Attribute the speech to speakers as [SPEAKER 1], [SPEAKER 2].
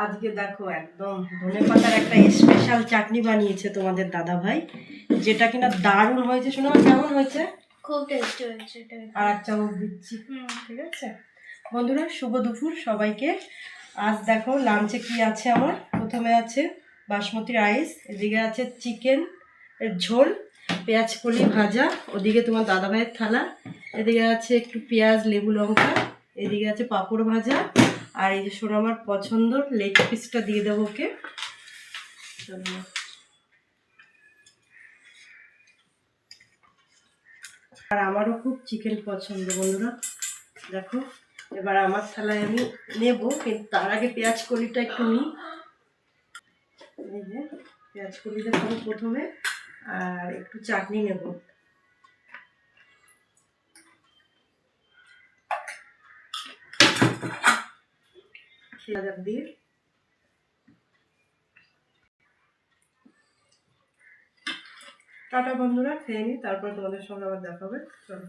[SPEAKER 1] আজকে দেখো একদম ধনেপাতার একটা স্পেশাল চাটনি বানিয়েছে তোমাদের দাদা ভাই, যেটা কিনা দারুণ হয়েছে। শোনো কেমন হয়েছে?
[SPEAKER 2] খুব টেস্টি হয়েছে।
[SPEAKER 1] আর এক চামচ দিচ্ছি, ঠিক আছে? বন্ধুরা শুভ দুপুর সবাইকে। আজ দেখো লাঞ্চে কি আছে আমার। প্রথমে আছে বাসমতি রাইস, এদিকে আছে চিকেন এর ঝোল, পেঁয়াজ কলি ভাজা, ওদিকে তোমার দাদা ভাইয়ের থালা, এদিকে আছে একটু পেঁয়াজ লেবু লঙ্কা, এদিকে আছে পাঁপড় ভাজা, আর এই যে শোনো আমার পছন্দর লেগ পিসটা দিয়ে দেবো ওকে। আর আমারও খুব চিকেন পছন্দ বন্ধুরা। দেখো এবার আমার থালায় আমি নেব, কিন্তু তার আগে পেঁয়াজ কলিটা একটু নিই। এই যে পেঁয়াজ কলিটা খাবো প্রথমে, আর একটু চাটনি নেব। দিয়ে টাটা বন্ধুরা, খেয়ে নিই, তারপর তোমাদের সঙ্গে আবার দেখা হবে। চলো।